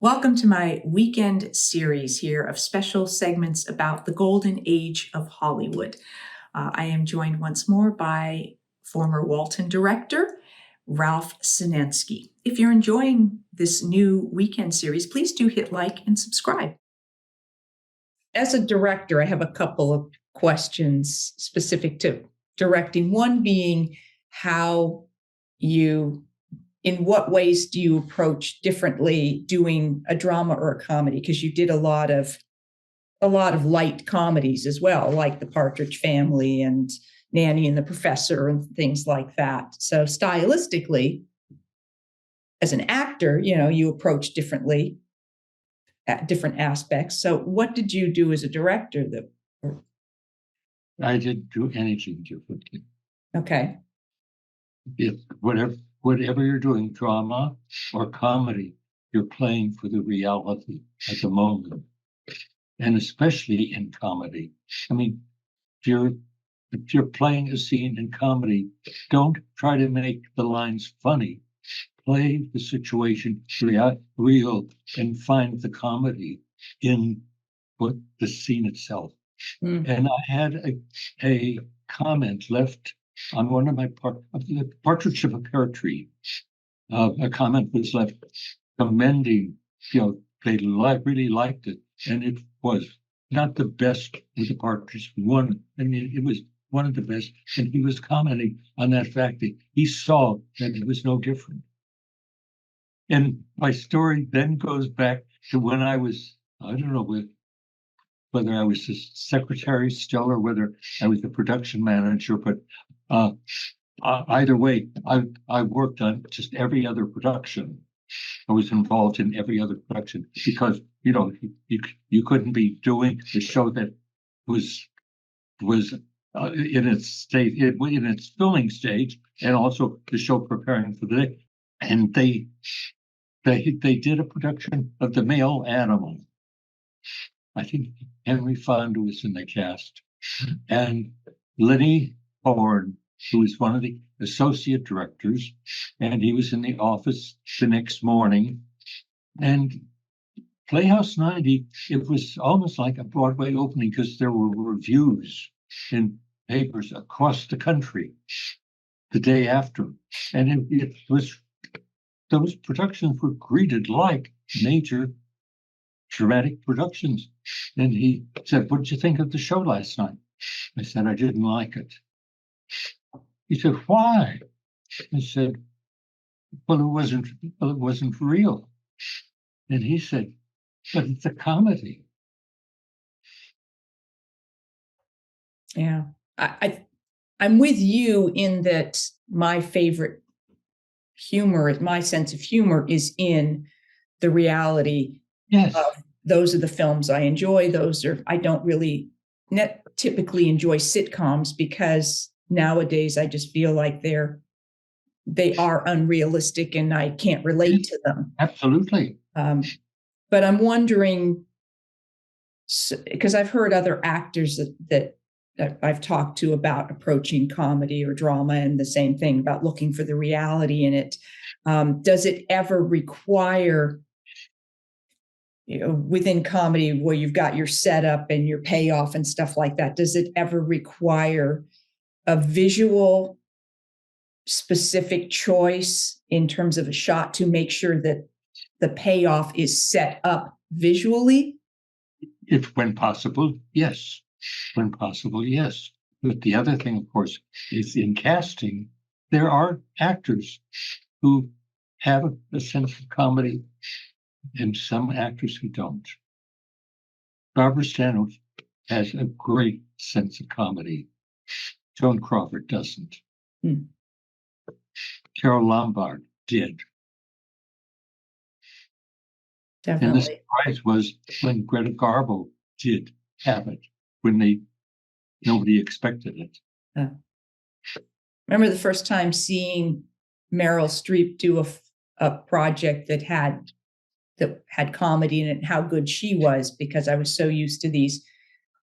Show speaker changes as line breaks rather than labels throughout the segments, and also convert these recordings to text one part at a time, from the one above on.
Welcome to my weekend series here of special segments about the golden age of Hollywood. I am joined once more by former Walton director, Ralph Senensky. If you're enjoying this new weekend series, please do hit like and subscribe. As a director, I have a couple of questions specific to directing. One being in what ways do you approach differently doing a drama or a comedy? Because you did a lot of light comedies as well, like The Partridge Family and Nanny and the Professor and things like that. So stylistically, as an actor, you approach differently at different aspects. So what did you do as a director
I didn't do anything differently.
Okay.
Whatever you're doing, drama or comedy, you're playing for the reality at the moment. And especially in comedy. I mean, if you're playing a scene in comedy, don't try to make the lines funny. Play the situation real and find the comedy in the scene itself. And I had a comment left on one of my the Partridge of a Pear Tree. A comment was left commending, they really liked it, and it was not the best with the Partridge one. I mean, it was one of the best, and he was commenting on that fact that he saw that it was no different. And my story then goes back to when I was, I don't know whether I was the secretary still or whether I was the production manager, but either way, I worked on just every other production. I was involved in every other production because you couldn't be doing the show that was in its state in its filming stage, and also the show preparing for the day. And they did a production of The Male Animal. I think Henry Fonda was in the cast, and Lenny Horne, who was one of the associate directors, and he was in the office the next morning. And Playhouse 90, it was almost like a Broadway opening because there were reviews in papers across the country the day after. And it was, those productions were greeted like major dramatic productions. And he said, "What did you think of the show last night?" I said, "I didn't like it." He said, "Why?" I said, well, it wasn't real." And he said, "But it's a comedy."
Yeah. I'm with you in that my favorite humor, my sense of humor is in the reality.
Yes.
Those are the films I enjoy. I don't really typically enjoy sitcoms because nowadays I just feel like they are unrealistic and I can't relate to them.
Absolutely.
But I'm wondering, because I've heard other actors that I've talked to about approaching comedy or drama, and the same thing about looking for the reality in it. Does it ever require, within comedy where you've got your setup and your payoff and stuff like that, does it ever require a visual specific choice in terms of a shot to make sure that the payoff is set up visually?
When possible, yes. When possible, yes. But the other thing, of course, is in casting, there are actors who have a sense of comedy and some actors who don't. Barbara Stanwyck has a great sense of comedy. Joan Crawford doesn't. Carole Lombard did.
Definitely.
And the surprise was when Greta Garbo did have it, when nobody expected it.
Remember the first time seeing Meryl Streep do a project that had comedy in it, and how good she was, because I was so used to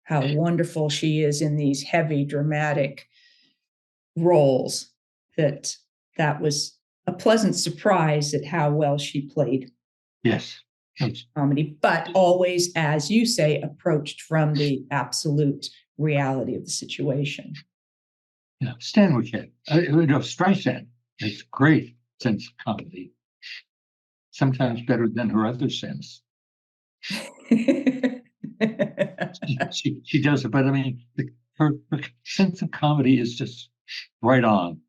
how wonderful she is in these heavy dramatic roles, that was a pleasant surprise at how well she played.
Yes. Yes.
comedy, but always, as you say, approached from the absolute reality of the situation.
Yeah, Stanwyck had, Streisand has great sense of comedy. Sometimes better than her other sense. She does it, but I mean, her sense of comedy is just right on.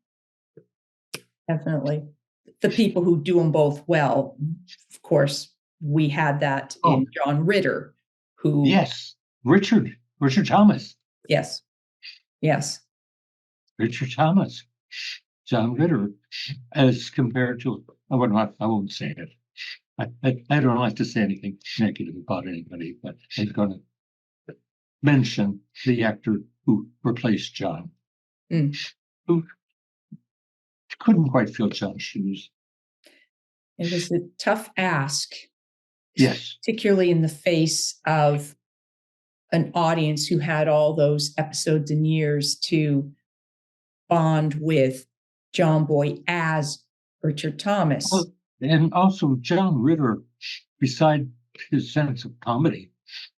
Definitely. The people who do them both well, of course, we had that in John Ritter, who.
Yes, Richard Thomas.
Yes.
Richard Thomas, John Ritter, as compared to, I won't say it. I don't like to say anything negative about anybody, but I'm going to mention the actor who replaced John, who couldn't quite fill John's shoes.
It was a tough ask.
Yes.
Particularly in the face of an audience who had all those episodes and years to bond with John Boy as Richard Thomas.
Well, and also John Ritter, beside his sense of comedy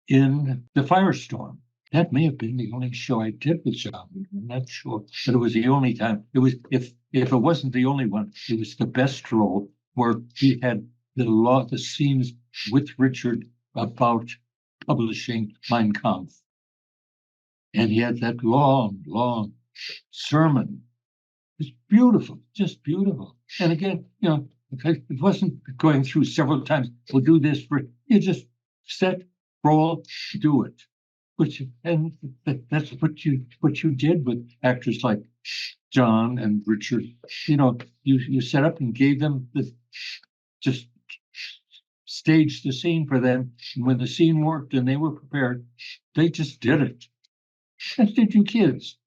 in the Firestorm. That may have been the only show I did with John Ritter. I'm not sure, but it was the only time. It was, if it wasn't the only one, it was the best role where he had the scenes with Richard about publishing Mein Kampf. And he had that long sermon. It's beautiful, just beautiful. And again, it wasn't going through several times. We'll do this you just set, roll, do it. That's what you did with actors like John and Richard. You set up and gave them just staged the scene for them. And when the scene worked and they were prepared, they just did it. As did you kids.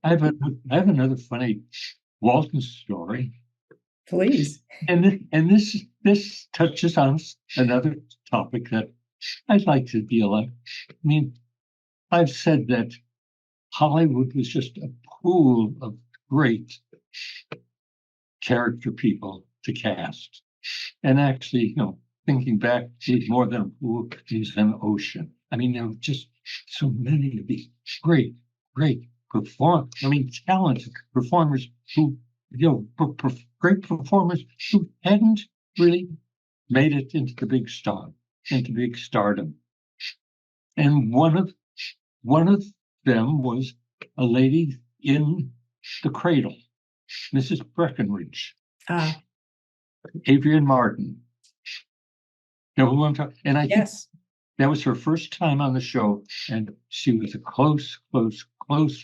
I have another funny Walton story.
Please.
And this touches on another topic that I'd like to deal with. I mean, I've said that Hollywood was just a pool of great character people to cast. And actually, thinking back, it was more than a pool, it was an ocean. I mean, there were just so many of these great talented performers who, great performers who hadn't really made it into big stardom. And one of them was a lady in the Cradle, Mrs. Breckenridge, Adrienne Marden. You know who I'm talking? And I think that was her first time on the show, and she was a close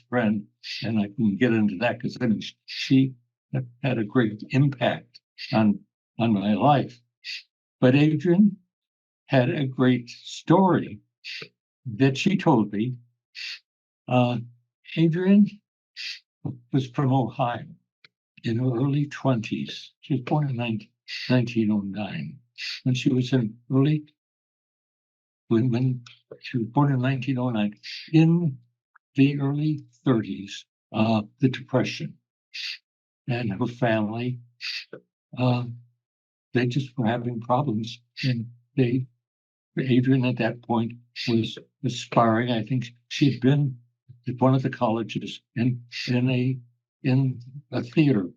friend. And I can get into that because she had a great impact on my life. But Adrienne had a great story that she told me. Adrienne was from Ohio in her early 20s. She was born in 1909. When she was in when she was born in 1909, in the early 30s, the Depression, and her family, they just were having problems, and Adrienne at that point was aspiring. I think she had been at one of the colleges in a theater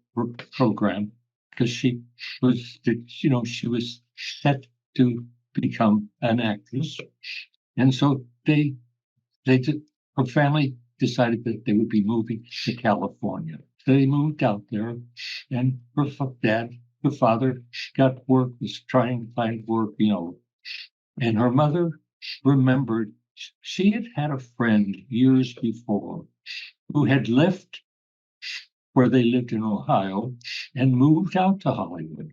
program because she was set to become an actress, and so her family decided that they would be moving to California. So they moved out there, and her father got work, was trying to find work, and her mother remembered she had a friend years before who had left where they lived in Ohio and moved out to Hollywood.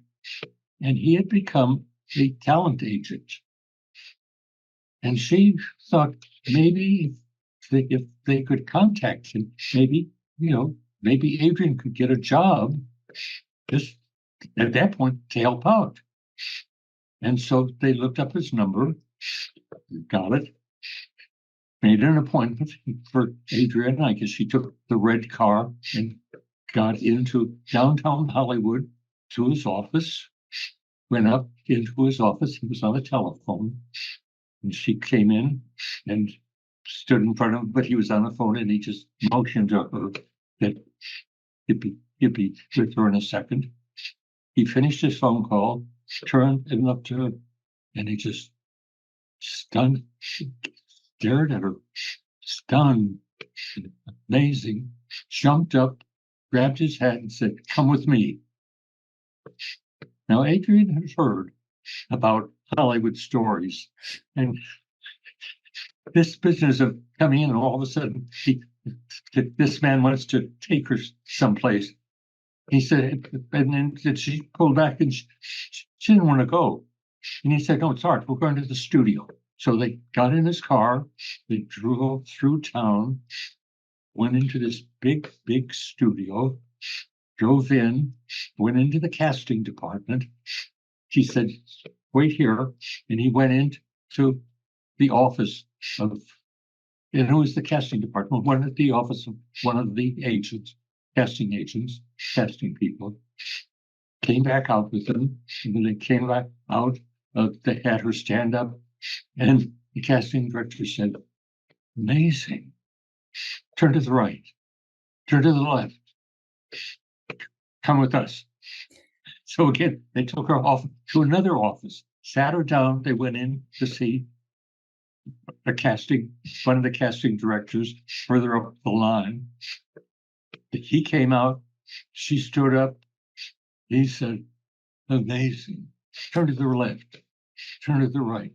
And he had become a talent agent. And she thought maybe if they could contact him, maybe Adrienne could get a job just at that point to help out. And so they looked up his number, got it, made an appointment for Adrienne. I guess she took the red car and got into downtown Hollywood to his office. went up into his office. He was on the telephone, and she came in and stood in front of him, but he was on the phone, and he just motioned to her that he'd be with her in a second. He finished his phone call, turned and looked to her, and he just stunned, stared at her, stunned, amazing, jumped up, grabbed his hat and said, "Come with me." Now, Adrian had heard about Hollywood stories, and this business of coming in and all of a sudden this man wants to take her someplace. He said, and then she pulled back and she didn't want to go. And he said, "No, it's art. We're going to the studio." So they got in his car, they drove through town, went into this big, big studio, drove in, went into the casting department. She said, "Wait here." And he went into the office of, and it was the casting department, one at the office of one of the agents, casting people. Came back out with them, and when they came back out, they had her stand up, and the casting director said, "Amazing. Turn to the right, turn to the left, come with us." So again, they took her off to another office, sat her down. They went in to see one of the casting directors further up the line. He came out, she stood up. He said, "Amazing. Turn to the left, turn to the right,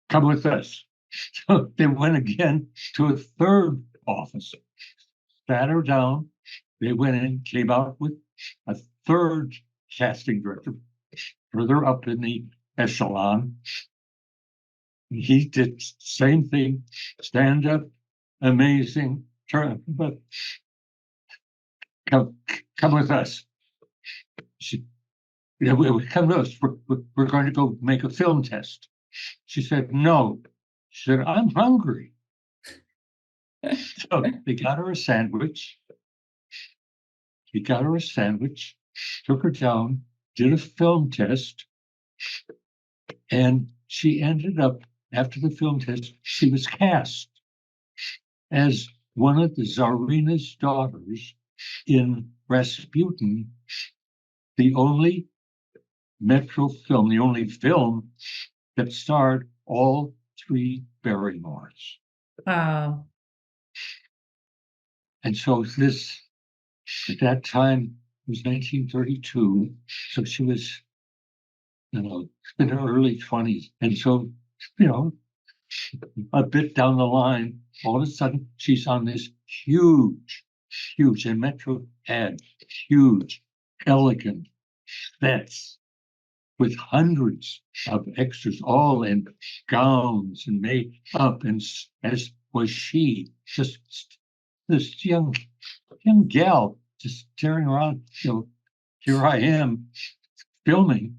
come with us." So they went again to a third office, sat her down. They went in, came out with a third casting director further up in the echelon. He did the same thing, stand up, amazing, turn, but come with us. Come with us. We're going to go make a film test. She said, "No." She said, "I'm hungry." So they got her a sandwich. Took her down, did a film test, and she ended up, after the film test, she was cast as one of the Tsarina's daughters in Rasputin, the only Metro film, the only film that starred all three Barrymores.
Wow.
And so this, at that time, was 1932. So she was, in her early 20s. And so, a bit down the line, all of a sudden, she's on this huge, and Metro had huge, elegant sets with hundreds of extras, all in gowns and makeup, and as was she, just this young gal, just staring around. Here I am filming,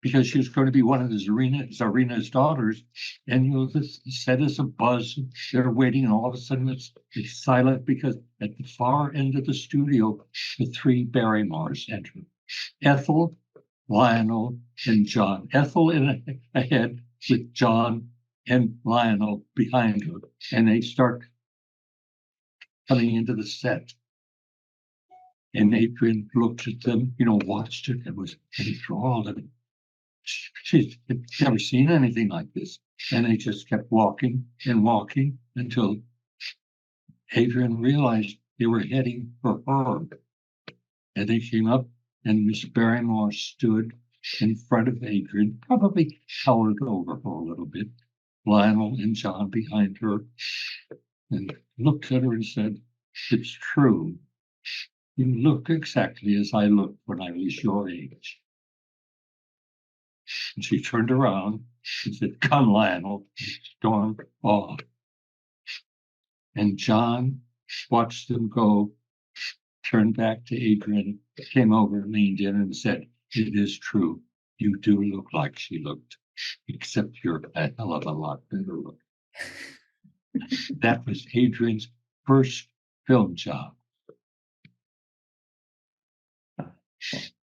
because she was going to be one of the Tsarina's daughters, and this set is a buzz. They're waiting, and all of a sudden it's silent, because at the far end of the studio, the three Barrymores enter: Ethel, Lionel, and John. Ethel ahead with John and Lionel behind her, and they start coming into the set. And Adrian looked at them, watched it, and was enthralled. And she's never seen anything like this. And they just kept walking and walking until Adrian realized they were heading for her. And they came up, and Miss Barrymore stood in front of Adrian, probably towered over her a little bit, Lionel and John behind her, and looked at her and said, "It's true. You look exactly as I looked when I was your age." And she turned around and said, "Come, Lionel," and stormed off. And John watched them go, turned back to Adrian, came over and leaned in and said, "It is true. You do look like she looked, except you're a hell of a lot better looking." That was Adrian's first film job.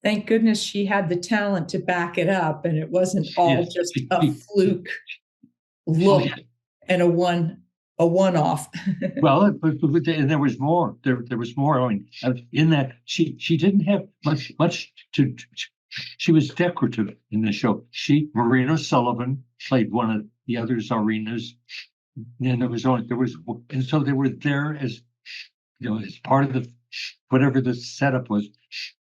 Thank goodness she had the talent to back it up, and it wasn't all
Yes.
just a fluke look and a one-off.
Well, and there was more. There was more. I mean, in that she didn't have much to. She was decorative in the show. Marina Sullivan played one of the other Tsarinas, and and so they were there as as part of the whatever the setup was.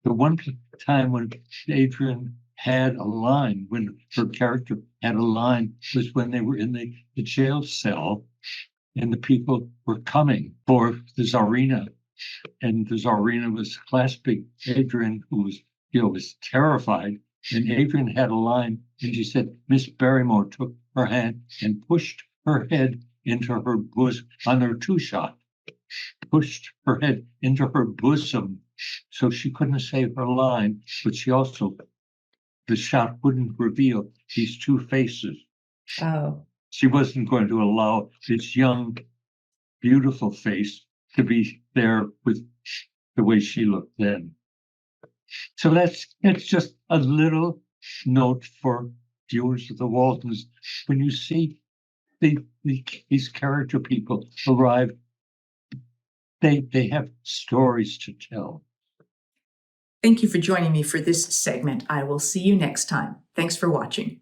The one time when Adrienne had a line, when her character had a line, was when they were in the jail cell, and the people were coming for the Tsarina, and the Tsarina was clasping Adrienne, who was terrified. And Adrienne had a line, and she said, Miss Barrymore took her hand and pushed her head into her bosom on her two-shot, pushed her head into her bosom, so she couldn't say her line, but the shot wouldn't reveal these two faces.
Oh.
She wasn't going to allow this young, beautiful face to be there with the way she looked then. So it's just a little note for viewers of the Waltons. When you see these character people arrive, they have stories to tell.
Thank you for joining me for this segment. I will see you next time. Thanks for watching.